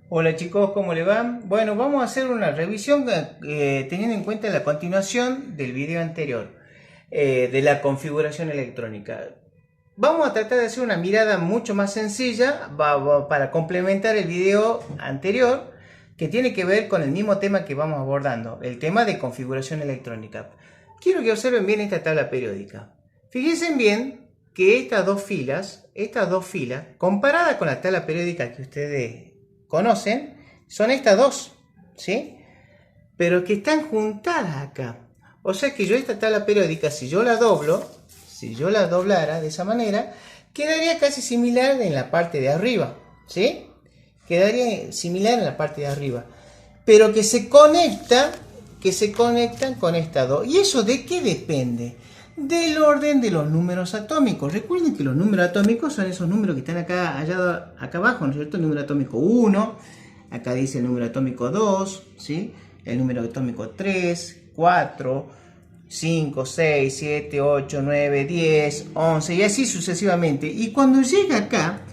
Hola chicos, ¿cómo le va? Bueno, vamos a hacer una revisión teniendo en cuenta la continuación del video anterior de la configuración electrónica. Vamos a tratar de hacer una mirada mucho más sencilla para complementar el video anterior que tiene que ver con el mismo tema que vamos abordando, el tema de configuración electrónica. Quiero que observen bien esta tabla periódica. Fíjense bien que estas dos filas, comparadas con la tabla periódica que ustedes conocen, son estas dos, ¿sí? Pero que están juntadas acá. O sea que yo esta tabla periódica, si yo la doblara de esa manera, quedaría casi similar en la parte de arriba, ¿sí? Quedaría similar en la parte de arriba. Pero que se conectan con estas dos. ¿Y eso de qué depende? Del orden de los números atómicos. Recuerden que los números atómicos son esos números que están acá abajo, ¿no es cierto? El número atómico 1, acá dice el número atómico 2, ¿sí? El número atómico 3, 4, 5, 6, 7, 8, 9, 10, 11 y así sucesivamente. Y cuando llega acá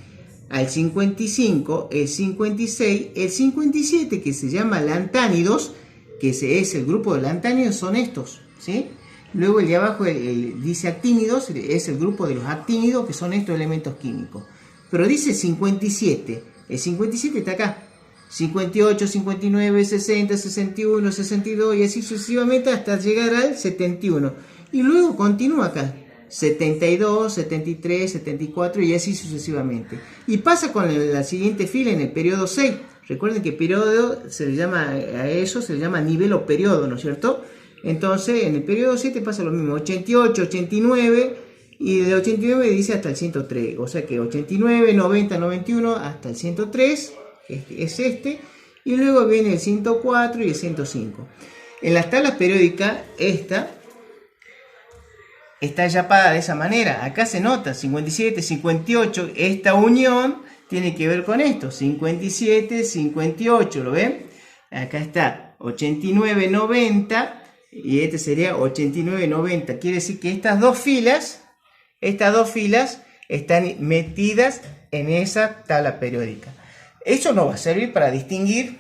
al 55, el 56, el 57 que se llama lantánidos, que ese es el grupo de lantánidos, son estos, ¿sí? Luego el de abajo dice actínidos, es el grupo de los actínidos, que son estos elementos químicos. Pero dice 57, el 57 está acá. 58, 59, 60, 61, 62 y así sucesivamente hasta llegar al 71. Y luego continúa acá. 72, 73, 74 y así sucesivamente. Y pasa con la siguiente fila en el periodo 6. Recuerden que periodo se le llama a eso, se le llama nivel o periodo, ¿no es cierto? Entonces, en el periodo 7 pasa lo mismo, 88, 89, y de 89 dice hasta el 103, o sea que 89, 90, 91 hasta el 103, que es este, y luego viene el 104 y el 105. En las tablas periódicas, esta está yapada de esa manera, acá se nota, 57, 58, esta unión tiene que ver con esto, 57, 58, ¿lo ven? Acá está 89, 90, y este sería 89-90. Quiere decir que estas dos filas están metidas en esa tabla periódica. Eso nos va a servir para distinguir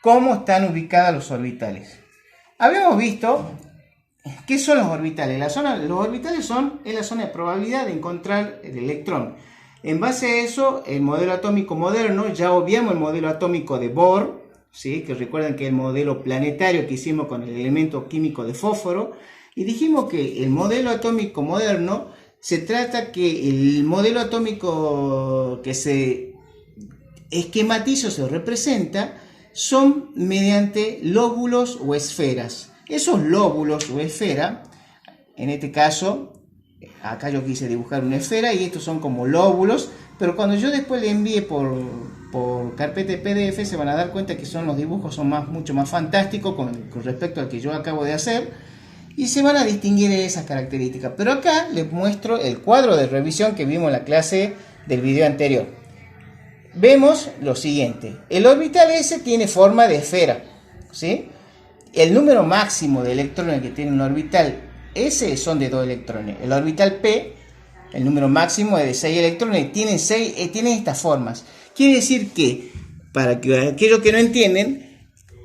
cómo están ubicados los orbitales. Habíamos visto qué son los orbitales. Los orbitales son en la zona de probabilidad de encontrar el electrón. En base a eso, el modelo atómico moderno, ya obviamos el modelo atómico de Bohr, ¿sí? Que recuerdan que el modelo planetario que hicimos con el elemento químico de fósforo, y dijimos que el modelo atómico moderno se trata que el modelo atómico que se esquematiza o se representa son mediante lóbulos o esferas. Esos lóbulos o esferas, en este caso, acá yo quise dibujar una esfera y estos son como lóbulos, pero cuando yo después le envíe por carpeta de PDF se van a dar cuenta que los dibujos son mucho más fantásticos con respecto al que yo acabo de hacer y se van a distinguir esas características. Pero acá les muestro el cuadro de revisión que vimos en la clase del video anterior. Vemos lo siguiente: el orbital S tiene forma de esfera, ¿sí? El número máximo de electrones que tiene un orbital S son de 2 electrones. El orbital P, el número máximo es de 6 electrones, tienen estas formas. Quiere decir que, para que aquellos que no entienden,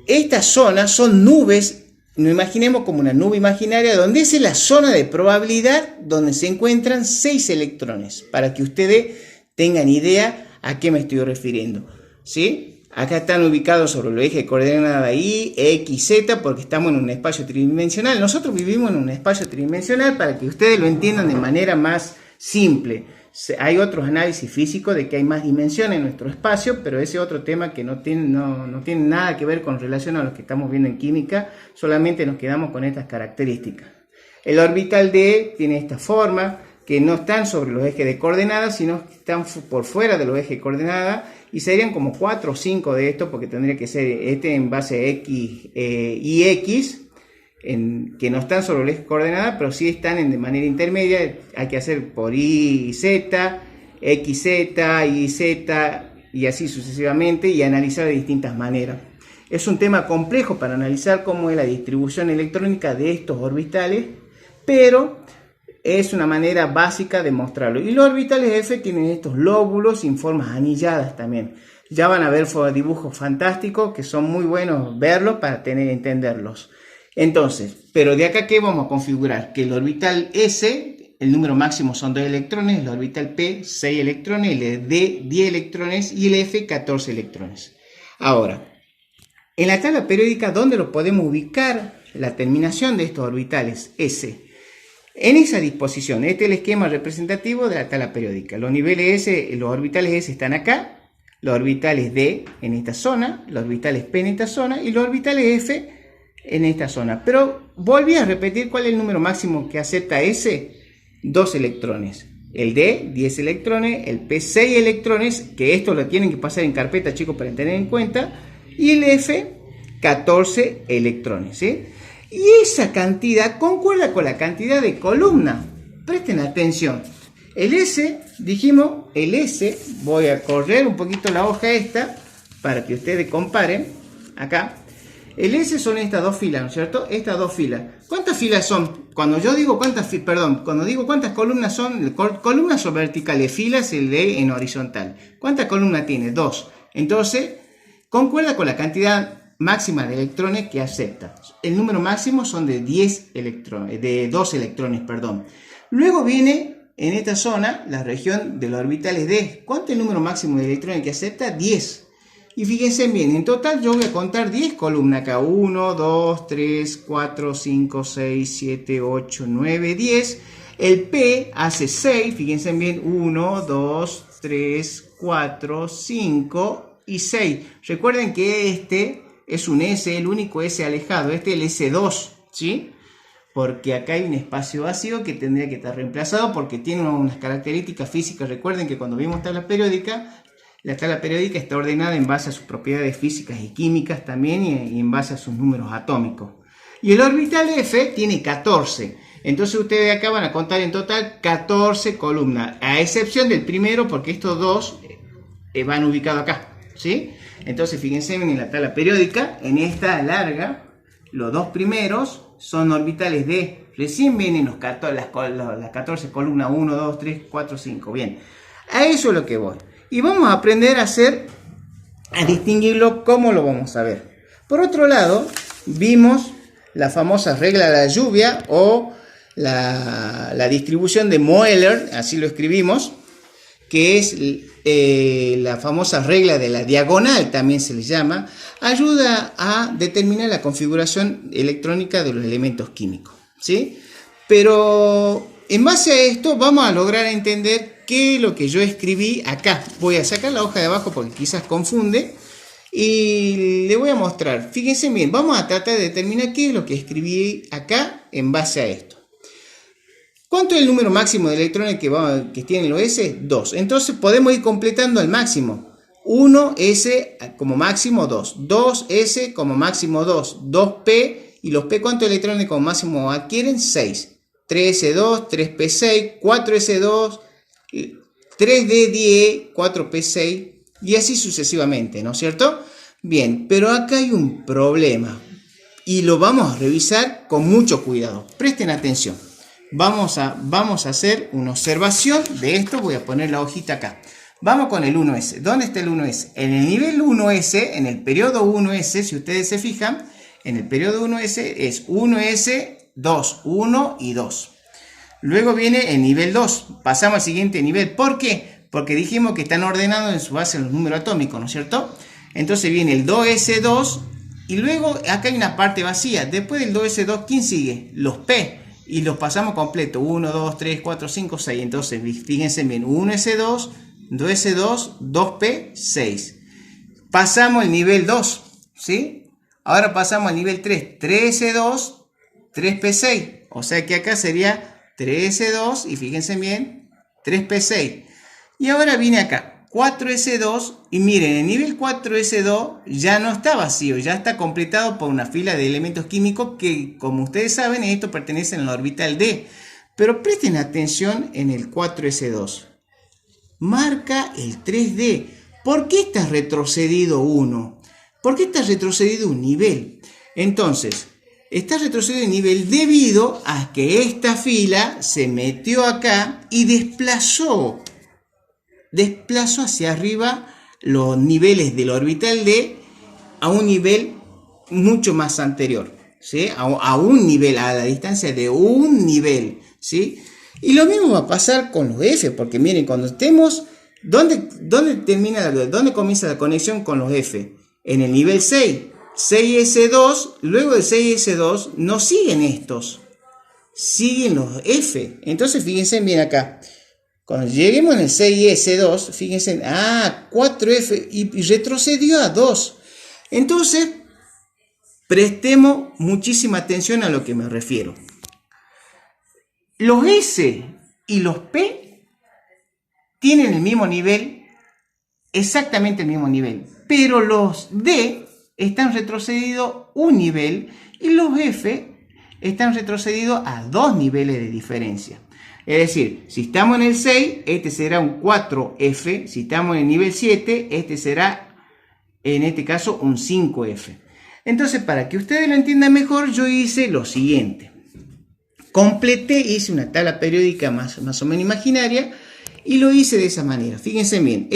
estas zonas son nubes, nos imaginemos como una nube imaginaria, donde esa es la zona de probabilidad donde se encuentran 6 electrones, para que ustedes tengan idea a qué me estoy refiriendo, ¿sí? Acá están ubicados sobre el eje de coordenada Y, X, Z, porque estamos en un espacio tridimensional. Nosotros vivimos en un espacio tridimensional para que ustedes lo entiendan de manera más simple. Hay otros análisis físicos de que hay más dimensiones en nuestro espacio, pero ese es otro tema que no tiene nada que ver con relación a lo que estamos viendo en química, solamente nos quedamos con estas características. El orbital D tiene esta forma, que no están sobre los ejes de coordenadas, sino que están por fuera de los ejes de coordenadas, y serían como 4 o 5 de estos, porque tendría que ser este en base X y X, que no están sobre el eje de coordenadas, pero sí están de manera intermedia. Hay que hacer por Y, Z, XZ, YZ, y así sucesivamente, y analizar de distintas maneras. Es un tema complejo para analizar cómo es la distribución electrónica de estos orbitales, pero es una manera básica de mostrarlo. Y los orbitales F tienen estos lóbulos en formas anilladas también. Ya van a ver dibujos fantásticos que son muy buenos verlos para entenderlos. Entonces, pero de acá, ¿qué vamos a configurar? Que el orbital S, el número máximo son 2 electrones, el orbital P, 6 electrones, el D, 10 electrones y el F, 14 electrones. Ahora, en la tabla periódica, ¿dónde lo podemos ubicar? La terminación de estos orbitales S. En esa disposición, este es el esquema representativo de la tabla periódica. Los niveles S, los orbitales S están acá, los orbitales D en esta zona, los orbitales P en esta zona y los orbitales F en esta zona. Pero volví a repetir cuál es el número máximo que acepta S, 2 electrones. El D, 10 electrones, el P, 6 electrones, que esto lo tienen que pasar en carpeta, chicos, para tener en cuenta, y el F, 14 electrones, ¿sí? Y esa cantidad concuerda con la cantidad de columna. Presten atención. El S, dijimos, el S, voy a correr un poquito la hoja esta para que ustedes comparen. Acá, el S son estas dos filas, ¿no es cierto? Estas dos filas. ¿Cuántas filas son? Cuando yo digo cuando digo cuántas columnas son, columnas son verticales, filas el D en horizontal. ¿Cuántas columnas tiene? 2. Entonces, concuerda con la cantidad máxima de electrones que acepta. El número máximo son de 10 electrones, de 2 electrones, perdón. Luego viene en esta zona la región de los orbitales D. ¿Cuánto es el número máximo de electrones que acepta? 10. Y fíjense bien, en total yo voy a contar 10 columnas acá. 1, 2, 3, 4, 5, 6, 7, 8, 9, 10. El P hace 6, fíjense bien, 1, 2, 3, 4, 5 y 6. Recuerden que este es un S, el único S alejado, este es el S2, ¿sí? Porque acá hay un espacio vacío que tendría que estar reemplazado porque tiene unas características físicas. Recuerden que cuando vimos tabla periódica, la tabla periódica está ordenada en base a sus propiedades físicas y químicas también y en base a sus números atómicos. Y el orbital F tiene 14. Entonces ustedes acá van a contar en total 14 columnas, a excepción del primero porque estos dos van ubicados acá, ¿sí? Entonces fíjense en la tabla periódica, en esta larga, los dos primeros son orbitales D. Recién vienen las 14 columnas 1, 2, 3, 4, 5. Bien, a eso es lo que voy. Y vamos a aprender a distinguirlo. ¿Cómo lo vamos a ver? Por otro lado, vimos la famosa regla de la lluvia o la distribución de Moeller, así lo escribimos, que es la famosa regla de la diagonal, también se le llama, ayuda a determinar la configuración electrónica de los elementos químicos, ¿sí? Pero en base a esto vamos a lograr entender qué es lo que yo escribí acá. Voy a sacar la hoja de abajo porque quizás confunde y le voy a mostrar. Fíjense bien, vamos a tratar de determinar qué es lo que escribí acá en base a esto. ¿Cuánto es el número máximo de electrones que tienen los S? 2. Entonces podemos ir completando al máximo. 1S como máximo 2. 2S como máximo 2. 2P. ¿Y los P cuántos electrones como máximo adquieren? 6. 3S2, 3P6, 4S2, 3D10, 4P6 y así sucesivamente, ¿no es cierto? Bien, pero acá hay un problema y lo vamos a revisar con mucho cuidado. Presten atención. Vamos a hacer una observación de esto. Voy a poner la hojita acá. Vamos con el 1S. ¿Dónde está el 1S? En el nivel 1S, en el periodo 1S, si ustedes se fijan, en el periodo 1S es 1S, 2, 1 y 2. Luego viene el nivel 2. Pasamos al siguiente nivel. ¿Por qué? Porque dijimos que están ordenados en su base los números atómicos, ¿no es cierto? Entonces viene el 2S2 y luego acá hay una parte vacía. Después del 2S2, ¿quién sigue? Los P. Y los pasamos completo. 1, 2, 3, 4, 5, 6. Entonces, fíjense bien. 1S2, 2S2, 2P, 6. Pasamos el nivel 2. ¿Sí? Ahora pasamos al nivel 3. 3S2, 3P6. O sea que acá sería 3S2 y fíjense bien, 3P6. Y ahora viene acá. 4S2 y miren, el nivel 4S2 ya no está vacío, ya está completado por una fila de elementos químicos que, como ustedes saben, esto pertenece al orbital D. Pero presten atención en el 4S2. Marca el 3D. ¿Por qué está retrocedido 1? ¿Por qué está retrocedido un nivel? Entonces, está retrocedido un nivel debido a que esta fila se metió acá y desplazó hacia arriba los niveles del orbital D a un nivel mucho más anterior, ¿sí? A un nivel, a la distancia de un nivel, ¿sí? Y lo mismo va a pasar con los F, porque miren, cuando estemos, ¿dónde comienza la conexión con los F? En el nivel 6, 6S2, luego de 6S2 no siguen estos, siguen los F. Entonces fíjense bien acá, cuando lleguemos en el 6S2, fíjense, 4F y retrocedió a 2. Entonces, prestemos muchísima atención a lo que me refiero. Los S y los P tienen el mismo nivel, exactamente el mismo nivel, pero los D están retrocedidos un nivel y los F están retrocedidos a 2 niveles de diferencia. Es decir, si estamos en el 6, este será un 4F, si estamos en el nivel 7, este será, en este caso, un 5F. Entonces, para que ustedes lo entiendan mejor, yo hice lo siguiente. Hice una tabla periódica más o menos imaginaria y lo hice de esa manera. Fíjense bien,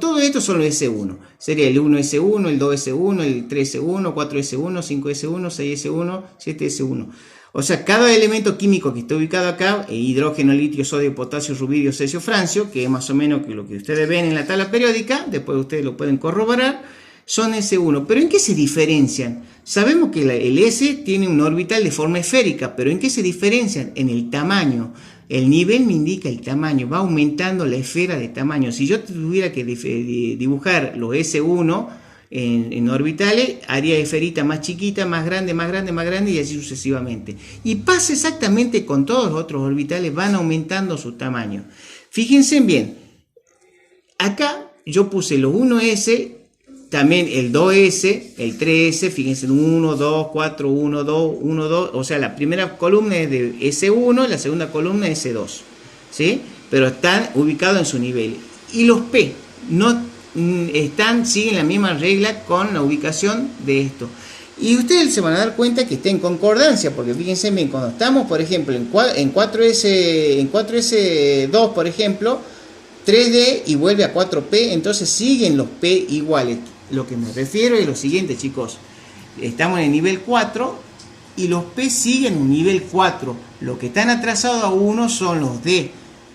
todos estos son los S1. Sería el 1S1, el 2S1, el 3S1, 4S1, 5S1, 6S1, 7S1. O sea, cada elemento químico que está ubicado acá, hidrógeno, litio, sodio, potasio, rubidio, cesio, francio, que es más o menos lo que ustedes ven en la tabla periódica, después ustedes lo pueden corroborar, son S1. ¿Pero en qué se diferencian? Sabemos que el S tiene un orbital de forma esférica, pero ¿en qué se diferencian? En el tamaño. El nivel me indica el tamaño, va aumentando la esfera de tamaño. Si yo tuviera que dibujar los S1 en orbitales, haría esferita más chiquita, más grande, más grande, más grande y así sucesivamente. Y pasa exactamente con todos los otros orbitales, van aumentando su tamaño. Fíjense bien, acá yo puse los 1S, también el 2S, el 3S, fíjense, 1, 2, 4, 1, 2, 1, 2, o sea, la primera columna es de S1, la segunda columna es S2, ¿sí? Pero están ubicados en su nivel. Y los P no siguen la misma regla con la ubicación de esto. Y ustedes se van a dar cuenta que está en concordancia, porque fíjense bien, cuando estamos, por ejemplo, en 4S2, por ejemplo, 3D y vuelve a 4P, entonces siguen los P iguales. Lo que me refiero es lo siguiente, chicos. Estamos en el nivel 4 y los P siguen en nivel 4. Los que están atrasados a 1 son los D.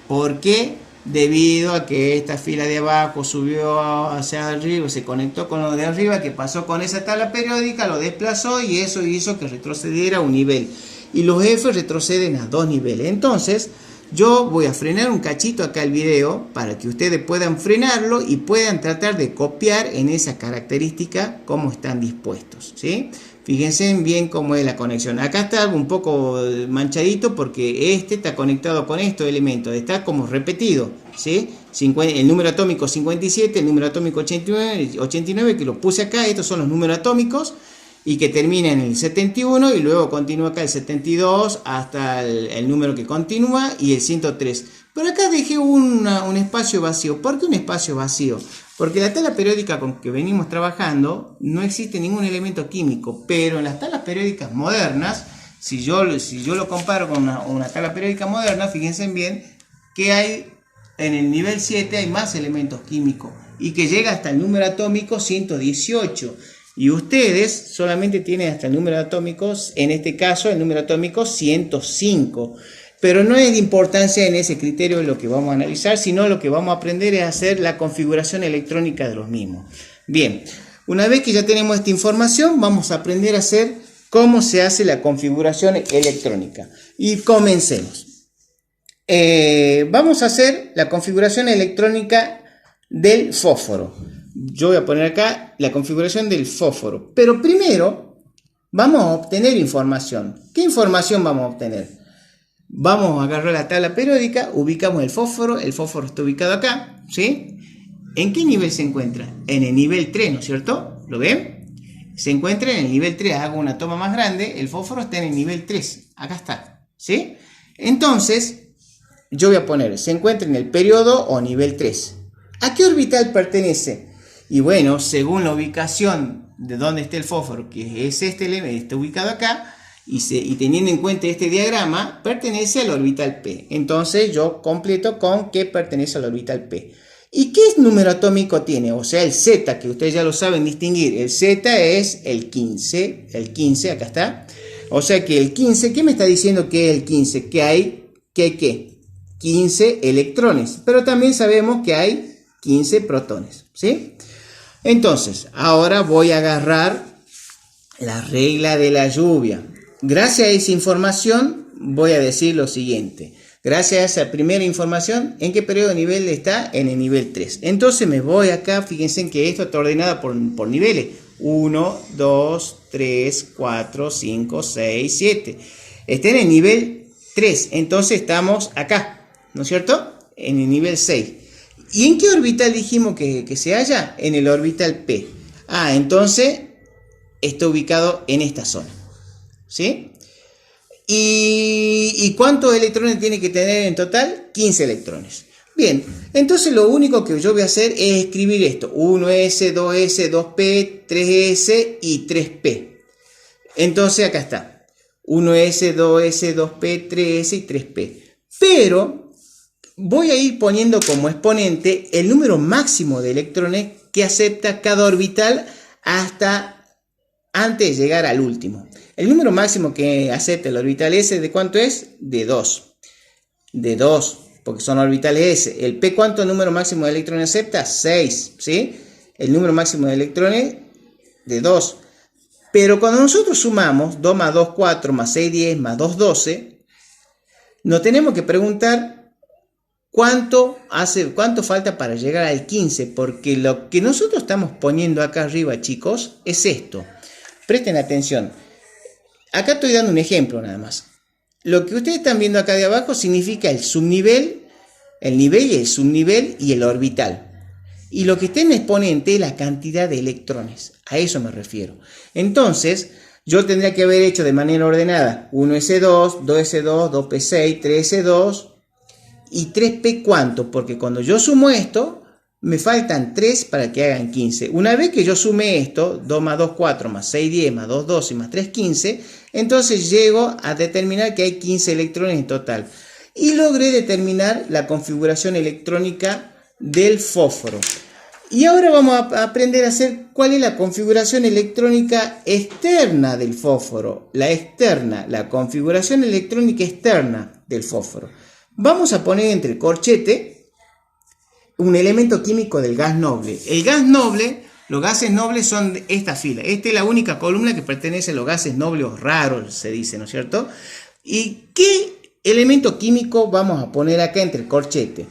¿Por qué? Debido a que esta fila de abajo subió hacia arriba, se conectó con lo de arriba, que pasó con esa tabla periódica, lo desplazó y eso hizo que retrocediera un nivel. Y los F retroceden a 2 niveles. Entonces, yo voy a frenar un cachito acá el video para que ustedes puedan frenarlo y puedan tratar de copiar en esa característica cómo están dispuestos, ¿sí? Fíjense bien cómo es la conexión. Acá está un poco manchadito porque este está conectado con estos elementos, está como repetido, ¿sí? El número atómico 57, el número atómico 89 que lo puse acá, estos son los números atómicos y que termina en el 71 y luego continúa acá el 72 hasta el número que continúa y el 103. Pero acá dejé un espacio vacío. ¿Por qué un espacio vacío? Porque en la tabla periódica con que venimos trabajando no existe ningún elemento químico, pero en las tablas periódicas modernas, si yo lo comparo con una tabla periódica moderna, fíjense bien que hay en el nivel 7 hay más elementos químicos y que llega hasta el número atómico 118. Y ustedes solamente tienen hasta el número atómico, en este caso el número atómico 105. Pero no es de importancia en ese criterio lo que vamos a analizar, sino lo que vamos a aprender es hacer la configuración electrónica de los mismos. Bien, una vez que ya tenemos esta información, vamos a aprender a hacer cómo se hace la configuración electrónica. Y comencemos. Vamos a hacer la configuración electrónica del fósforo. Yo voy a poner acá la configuración del fósforo. Pero primero vamos a obtener información. ¿Qué información vamos a obtener? Vamos a agarrar la tabla periódica, ubicamos el fósforo está ubicado acá, ¿sí? ¿En qué nivel se encuentra? En el nivel 3, ¿no es cierto? ¿Lo ven? Se encuentra en el nivel 3, hago una toma más grande, el fósforo está en el nivel 3, acá está, ¿sí? Entonces, yo voy a poner, se encuentra en el periodo o nivel 3. ¿A qué orbital pertenece? Y bueno, según la ubicación de donde esté el fósforo, que es este elemento, está ubicado acá, y teniendo en cuenta este diagrama, pertenece al orbital P. Entonces yo completo con que pertenece al orbital P. ¿Y qué número atómico tiene? O sea, el Z, que ustedes ya lo saben distinguir. El Z es el 15, acá está. O sea que el 15, ¿qué me está diciendo que es el 15? Que hay, ¿qué? 15 electrones. Pero también sabemos que hay 15 protones, ¿sí? Entonces, ahora voy a agarrar la regla de la lluvia. Gracias a esa información, voy a decir lo siguiente. Gracias a esa primera información, ¿en qué periodo de nivel está? En el nivel 3. Entonces me voy acá, fíjense que esto está ordenado por niveles. 1, 2, 3, 4, 5, 6, 7. Está en el nivel 3, entonces estamos acá, ¿no es cierto? En el nivel 6. ¿Y en qué orbital dijimos que se halla? En el orbital P. Entonces está ubicado en esta zona, ¿sí? ¿Y cuántos electrones tiene que tener en total? 15 electrones. Bien, entonces lo único que yo voy a hacer es escribir esto. 1s, 2s, 2p, 3s y 3p. Entonces acá está. 1s, 2s, 2p, 3s y 3p. Pero voy a ir poniendo como exponente el número máximo de electrones que acepta cada orbital hasta antes de llegar al último. El número máximo que acepta el orbital S, ¿de cuánto es? De 2. De 2, porque son orbitales S. ¿El P cuánto número máximo de electrones acepta? 6, ¿sí? El número máximo de electrones de 2. Pero cuando nosotros sumamos 2 más 2, 4, más 6, 10, más 2, 12, nos tenemos que preguntar cuánto falta para llegar al 15, porque lo que nosotros estamos poniendo acá arriba, chicos, es esto. Presten atención. Acá estoy dando un ejemplo nada más. Lo que ustedes están viendo acá de abajo significa el subnivel, el nivel y el subnivel y el orbital. Y lo que está en exponente es la cantidad de electrones. A eso me refiero. Entonces, yo tendría que haber hecho de manera ordenada 1s2, 2s2, 2p6, 3s2 y 3p ¿cuánto? Porque cuando yo sumo esto, me faltan 3 para que hagan 15. Una vez que yo sume esto, 2 más 2, 4, más 6, 10, más 2, 12, más 3, 15, entonces llego a determinar que hay 15 electrones en total. Y logré determinar la configuración electrónica del fósforo. Y ahora vamos a aprender a hacer cuál es la configuración electrónica externa del fósforo. La configuración electrónica externa del fósforo. Vamos a poner entre corchete un elemento químico del gas noble. El gas noble, los gases nobles son de esta fila. Esta es la única columna que pertenece a los gases nobles o raros, se dice, ¿no es cierto? ¿Y qué elemento químico vamos a poner acá entre el corchete?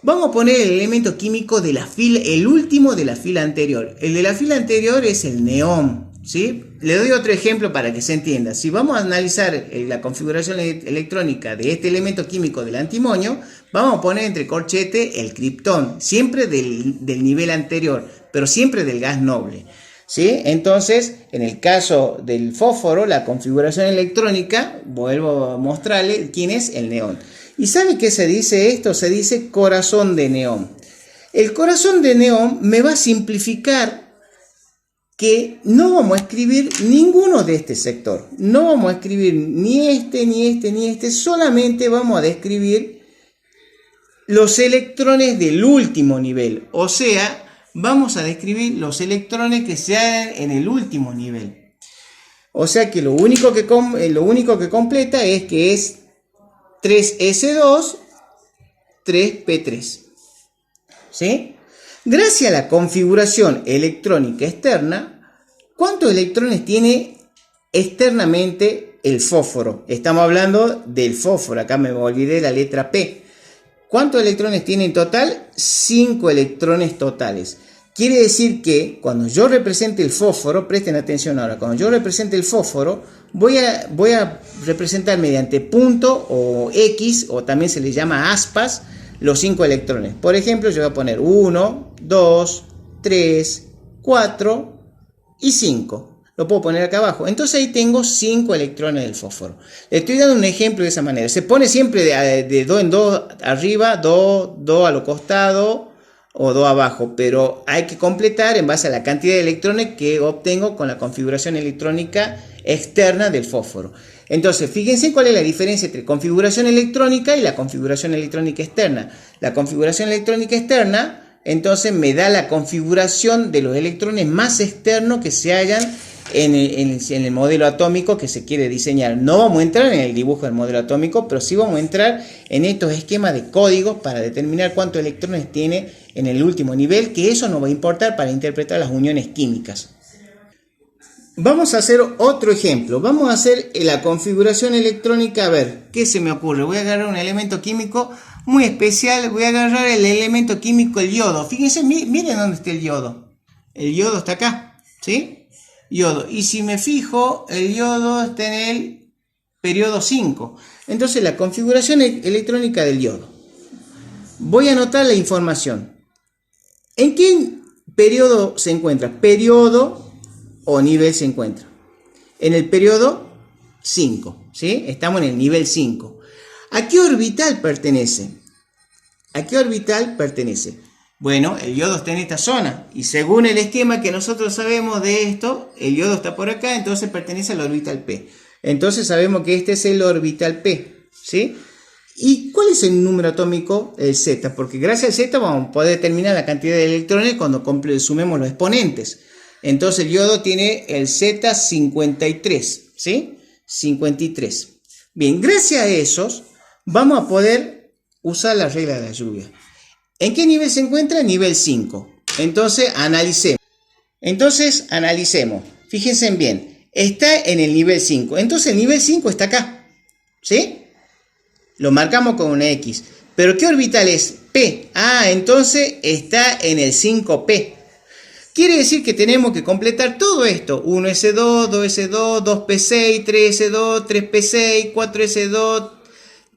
Vamos a poner el elemento químico de la fila, el último de la fila anterior. El de la fila anterior es el neón, ¿sí? Le doy otro ejemplo para que se entienda. Si vamos a analizar la configuración electrónica de este elemento químico del antimonio, vamos a poner entre corchete el criptón, siempre del nivel anterior, pero siempre del gas noble, ¿sí? Entonces, en el caso del fósforo, la configuración electrónica, vuelvo a mostrarle quién es el neón. ¿Y sabe qué se dice esto? Se dice corazón de neón. El corazón de neón me va a simplificar que no vamos a escribir ninguno de este sector. No vamos a escribir ni este, ni este, ni este. Solamente vamos a describir los electrones del último nivel. O sea, vamos a describir los electrones que se hallan en el último nivel. O sea que lo único que completa es que es 3s2, 3p3. ¿Sí? Gracias a la configuración electrónica externa, ¿cuántos electrones tiene externamente el fósforo? Estamos hablando del fósforo, acá me olvidé la letra P. ¿Cuántos electrones tiene en total? 5 electrones totales. Quiere decir que cuando yo represente el fósforo, presten atención ahora, cuando yo represente el fósforo, voy a representar mediante punto o X, o también se le llama aspas, los 5 electrones. Por ejemplo, yo voy a poner 1, 2, 3, 4 y 5. Lo puedo poner acá abajo. Entonces ahí tengo 5 electrones del fósforo. Le estoy dando un ejemplo de esa manera. Se pone siempre de 2 en 2 arriba, 2 a los costados o 2 abajo. Pero hay que completar en base a la cantidad de electrones que obtengo con la configuración electrónica externa del fósforo. Entonces, fíjense cuál es la diferencia entre configuración electrónica y la configuración electrónica externa. La configuración electrónica externa entonces me da la configuración de los electrones más externos que se hallan en el modelo atómico que se quiere diseñar. No vamos a entrar en el dibujo del modelo atómico, pero sí vamos a entrar en estos esquemas de códigos para determinar cuántos electrones tiene en el último nivel, que eso nos va a importar para interpretar las uniones químicas. Vamos a hacer otro ejemplo. Vamos a hacer la configuración electrónica. A ver, ¿qué se me ocurre? Voy a agarrar un elemento químico muy especial. Voy a agarrar el elemento químico, el yodo. Fíjense, miren dónde está el yodo. El yodo está acá, ¿sí? Yodo. Y si me fijo, el yodo está en el periodo 5. Entonces, la configuración electrónica del yodo. Voy a anotar la información. ¿En qué periodo se encuentra? Periodo o nivel se encuentra. En el periodo 5, ¿sí? Estamos en el nivel 5. ¿A qué orbital pertenece? ¿A qué orbital pertenece? Bueno, el yodo está en esta zona y según el esquema que nosotros sabemos de esto, el yodo está por acá, entonces pertenece al orbital P. Entonces sabemos que este es el orbital P, ¿sí? ¿Y cuál es el número atómico? El Z, porque gracias al Z vamos a poder determinar la cantidad de electrones cuando sumemos los exponentes. Entonces el yodo tiene el Z53, ¿sí? 53. Bien, gracias a esos vamos a poder usar la regla de la lluvia. ¿En qué nivel se encuentra? Nivel 5. Entonces analicemos. Fíjense bien, está en el nivel 5. Entonces el nivel 5 está acá, ¿sí? Lo marcamos con una X. ¿Pero qué orbital es? P. Ah, entonces está en el 5P. Quiere decir que tenemos que completar todo esto. 1s2, 2s2, 2p6, 3s2, 3p6, 4s2,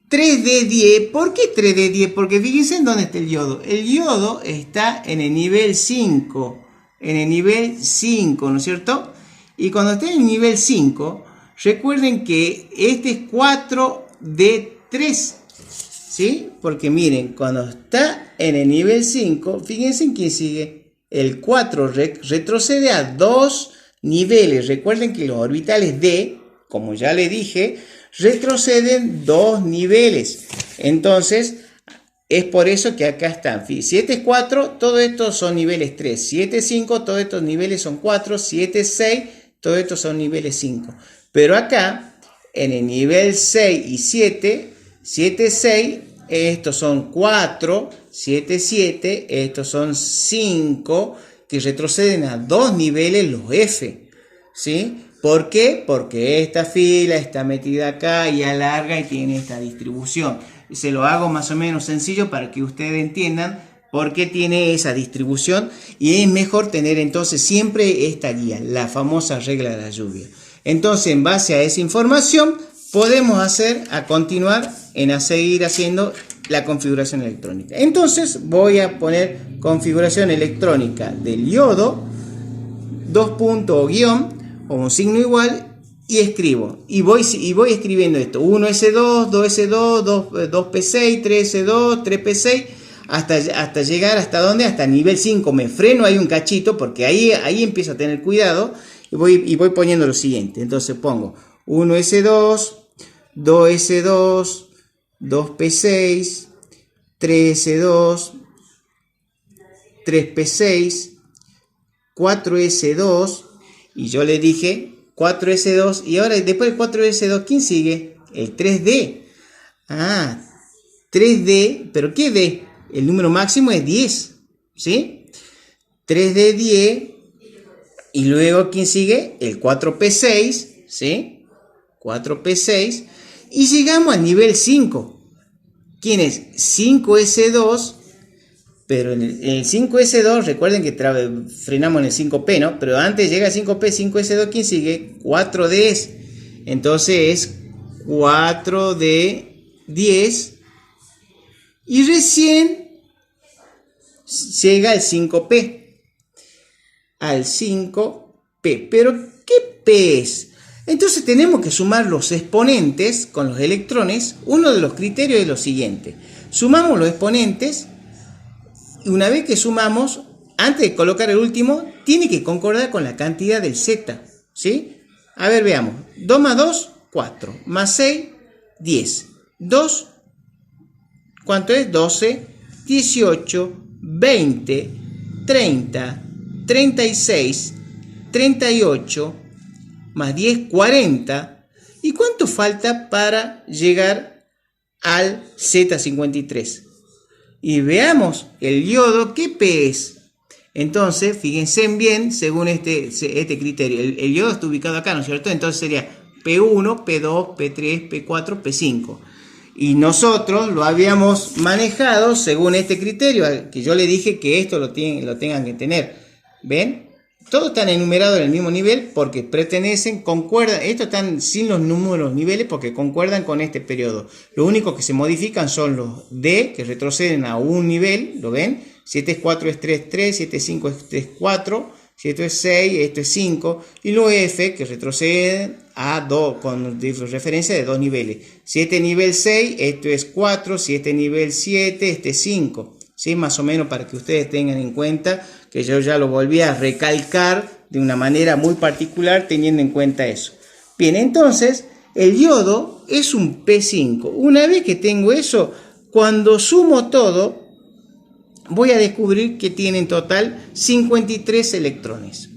3d10. ¿Por qué 3d10? Porque fíjense en dónde está el yodo. El yodo está en el nivel 5. En el nivel 5, ¿no es cierto? Y cuando está en el nivel 5, recuerden que este es 4d3. ¿Sí? Porque miren, cuando está en el nivel 5, fíjense en quién sigue. El 4 retrocede a 2 niveles. Recuerden que los orbitales D, como ya le dije, retroceden 2 niveles. Entonces, es por eso que acá están. 7 es 4, todos estos son niveles 3. 7 es 5, todos estos niveles son 4. 7 es 6, todos estos son niveles 5. Pero acá, en el nivel 6 y 7, 7 es 6, estos son 4, 7, 7, estos son 5, que retroceden a 2 niveles los F, ¿sí? ¿Por qué? Porque esta fila está metida acá y alarga y tiene esta distribución. Se lo hago más o menos sencillo para que ustedes entiendan por qué tiene esa distribución y es mejor tener entonces siempre esta guía, la famosa regla de la lluvia. Entonces, en base a esa información, podemos continuar a seguir haciendo la configuración electrónica. Entonces voy a poner configuración electrónica del yodo, 2 puntos o guión o un signo igual y escribo. Y voy escribiendo esto: 1s2, 2s2, 2p6, 3s2, 3p6 hasta llegar hasta dónde, hasta nivel 5. Me freno ahí un cachito porque ahí empiezo a tener cuidado y voy poniendo lo siguiente. Entonces pongo 1s2, 2s2, 2p6, 3s2, 3p6, 4s2 y yo le dije 4s2 y ahora después del 4s2, ¿quién sigue? El 3d. Ah, 3d, ¿pero qué d? El número máximo es 10, ¿sí? 3d 10 y luego ¿quién sigue? El 4p6, ¿sí? 4p6 y llegamos al nivel 5. ¿Quién es? 5s2, pero en el 5s2, recuerden que frenamos en el 5p, ¿no? Pero antes llega el 5p, 5s2, ¿quién sigue? 4d. Entonces es 4d10 y recién llega al 5p. Al 5p. ¿Pero qué p es? Entonces tenemos que sumar los exponentes con los electrones. Uno de los criterios es lo siguiente: sumamos los exponentes y una vez que sumamos, antes de colocar el último, tiene que concordar con la cantidad del Z, ¿sí? A ver, veamos. 2 más 2, 4. Más 6, 10. 2, ¿cuánto es? 12, 18, 20, 30, 36, 38, más 10, 40. ¿Y cuánto falta para llegar al Z53? Y veamos el yodo, ¿qué P es? Entonces, fíjense bien, según este criterio, el yodo está ubicado acá, ¿no es cierto? Entonces sería P1, P2, P3, P4, P5. Y nosotros lo habíamos manejado según este criterio, que yo le dije que esto lo tengan que tener. ¿Ven? Todos están enumerados en el mismo nivel porque pertenecen, concuerdan. Estos están sin los números niveles porque concuerdan con este periodo. Lo único que se modifican son los D, que retroceden a un nivel, ¿lo ven? Si este es 4 es 3, 3, si este es 5 es 4, si esto es 6, esto es 5. Y los F, que retroceden a 2, con referencia de 2 niveles. Si este es nivel 6, esto es 4, si este es nivel 7, este es 5. ¿Sí? Más o menos para que ustedes tengan en cuenta que yo ya lo volví a recalcar de una manera muy particular teniendo en cuenta eso. Bien, entonces el yodo es un P5. Una vez que tengo eso, cuando sumo todo, voy a descubrir que tiene en total 53 electrones.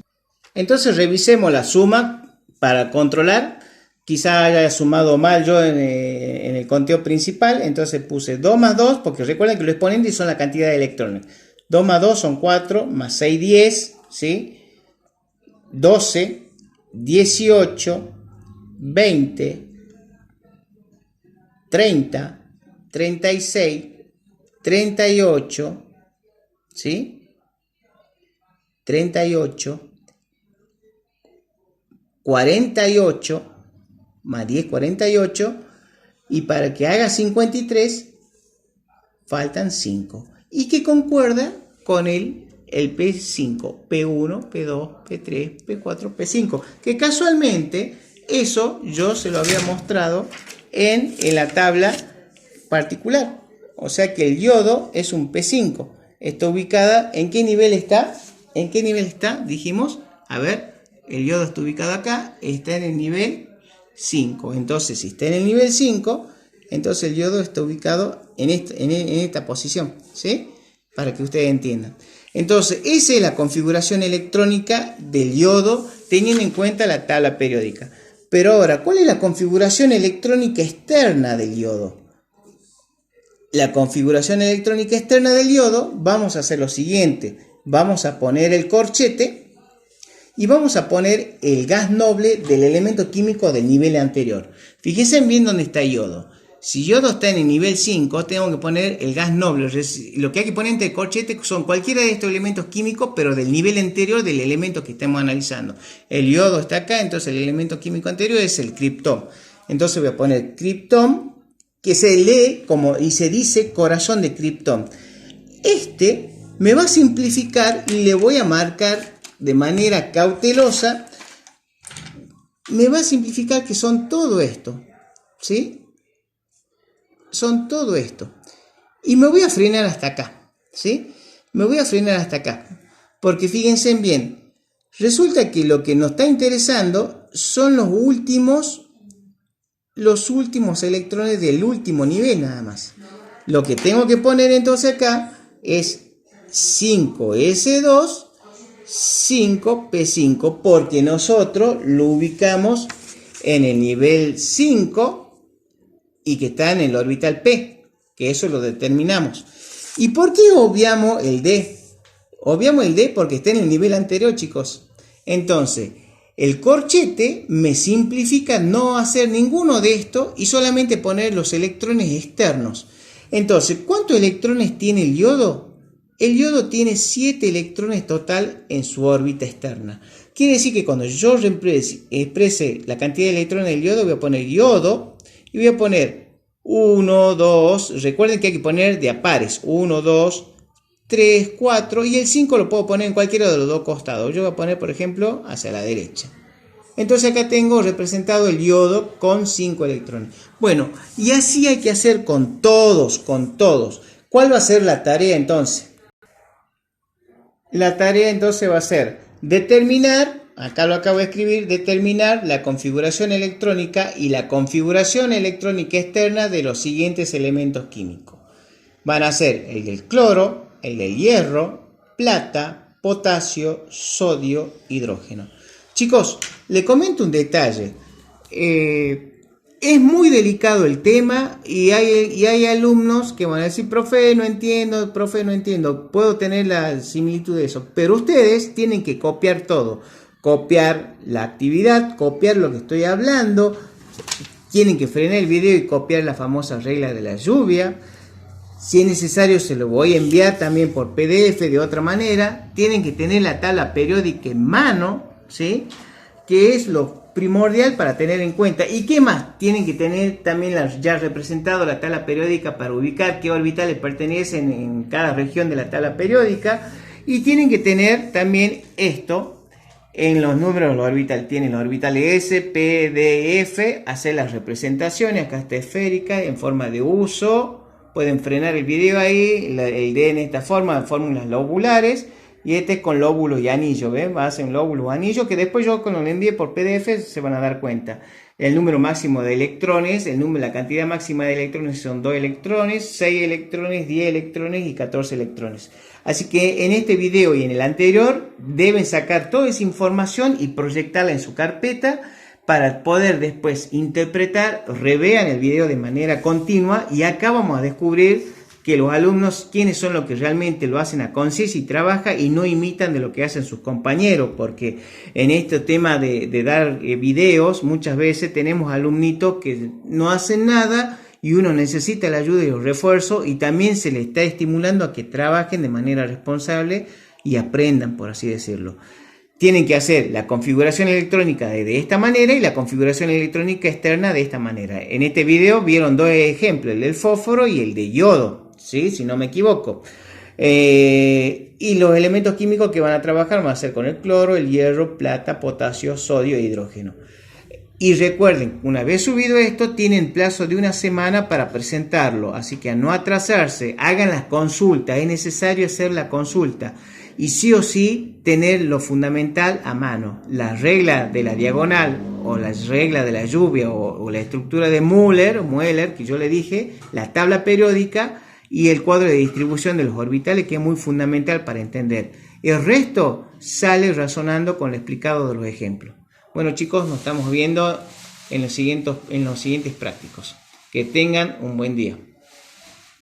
Entonces revisemos la suma para controlar. Quizá haya sumado mal yo en el conteo principal, entonces puse 2 más 2, porque recuerden que los exponentes son la cantidad de electrones. 2 más 2 son 4, más 6, 10, ¿sí? 12, 18, 20, 30, 36, 38, ¿sí? 38, 48, más 10, 48, y para que haga 53, faltan 5. Y que concuerda con el P5, P1, P2, P3, P4, P5. Que casualmente eso yo se lo había mostrado en la tabla particular. O sea que el yodo es un P5. Está ubicada, ¿en qué nivel está? ¿En qué nivel está? Dijimos, a ver, el yodo está ubicado acá, está en el nivel 5. Entonces, si está en el nivel 5, entonces el yodo está ubicado en esta posición, ¿sí? Para que ustedes entiendan. Entonces, esa es la configuración electrónica del yodo, teniendo en cuenta la tabla periódica. Pero ahora, ¿cuál es la configuración electrónica externa del yodo? La configuración electrónica externa del yodo, vamos a hacer lo siguiente. Vamos a poner el corchete y vamos a poner el gas noble del elemento químico del nivel anterior. Fíjense bien dónde está yodo. Si yodo está en el nivel 5, tengo que poner el gas noble. Lo que hay que poner entre el corchete son cualquiera de estos elementos químicos, pero del nivel anterior del elemento que estamos analizando. El yodo está acá, entonces el elemento químico anterior es el criptón. Entonces voy a poner criptón, que se lee como y se dice corazón de criptón. Este me va a simplificar y le voy a marcar de manera cautelosa. Me va a simplificar que son todo esto, ¿sí? Son todo esto. Y me voy a frenar hasta acá, ¿sí? Me voy a frenar hasta acá. Porque fíjense bien, resulta que lo que nos está interesando son los últimos electrones del último nivel nada más. Lo que tengo que poner entonces acá es 5S2, 5P5, porque nosotros lo ubicamos en el nivel 5 y que está en el orbital P, que eso lo determinamos. ¿Y por qué obviamos el D? Obviamos el D porque está en el nivel anterior, chicos. Entonces, el corchete me simplifica no hacer ninguno de estos y solamente poner los electrones externos. Entonces, ¿cuántos electrones tiene el yodo? El yodo tiene 7 electrones total en su órbita externa. Quiere decir que cuando yo exprese la cantidad de electrones del yodo, voy a poner yodo y voy a poner 1, 2. Recuerden que hay que poner de a pares. 1, 2, 3, 4 y el 5 lo puedo poner en cualquiera de los dos costados. Yo voy a poner, por ejemplo, hacia la derecha. Entonces acá tengo representado el yodo con 5 electrones. Bueno, y así hay que hacer con todos, ¿Cuál va a ser la tarea entonces? La tarea entonces va a ser determinar, acá lo acabo de escribir, determinar la configuración electrónica y la configuración electrónica externa de los siguientes elementos químicos. Van a ser el del cloro, el de hierro, plata, potasio, sodio, hidrógeno. Chicos, les comento un detalle. Es muy delicado el tema y hay alumnos que van a decir, profe, no entiendo, puedo tener la similitud de eso, pero ustedes tienen que copiar todo, copiar la actividad, copiar lo que estoy hablando, tienen que frenar el video y copiar la famosa regla de la lluvia. Si es necesario se lo voy a enviar también por PDF de otra manera. Tienen que tener la tabla periódica en mano, ¿sí? Que es lo primordial para tener en cuenta. ¿Y qué más? Tienen que tener también ya representado la tabla periódica para ubicar qué orbitales pertenecen en cada región de la tabla periódica. Y tienen que tener también esto en los números de los orbitales. Tienen los orbitales S, P, D, F. Hacer las representaciones. Acá está esférica en forma de uso. Pueden frenar el video ahí. El D en esta forma, fórmulas lobulares. Y este con lóbulos y anillos, ¿ven? Hacen lóbulos o anillos que después yo cuando lo envíe por PDF se van a dar cuenta. El número máximo de electrones, la cantidad máxima de electrones son 2 electrones, 6 electrones, 10 electrones y 14 electrones. Así que en este video y en el anterior deben sacar toda esa información y proyectarla en su carpeta para poder después interpretar, revean el video de manera continua y acá vamos a descubrir que los alumnos, quiénes son los que realmente lo hacen a conciencia y trabaja y no imitan de lo que hacen sus compañeros, porque en este tema de dar videos, muchas veces tenemos alumnitos que no hacen nada y uno necesita la ayuda y el refuerzo y también se les está estimulando a que trabajen de manera responsable y aprendan, por así decirlo. Tienen que hacer la configuración electrónica de esta manera y la configuración electrónica externa de esta manera. En este video vieron dos ejemplos, el del fósforo y el de yodo, ¿sí? Si no me equivoco. Y los elementos químicos que van a trabajar van a ser con el cloro, el hierro, plata, potasio, sodio e hidrógeno. Y recuerden, una vez subido esto, tienen plazo de una semana para presentarlo. Así que a no atrasarse, hagan las consultas, es necesario hacer la consulta. Y sí o sí, tener lo fundamental a mano. La regla de la diagonal, o la regla de la lluvia, o la estructura de Mueller, que yo le dije, la tabla periódica y el cuadro de distribución de los orbitales, que es muy fundamental para entender. El resto sale razonando con lo explicado de los ejemplos. Bueno chicos, nos estamos viendo en los siguientes prácticos. Que tengan un buen día.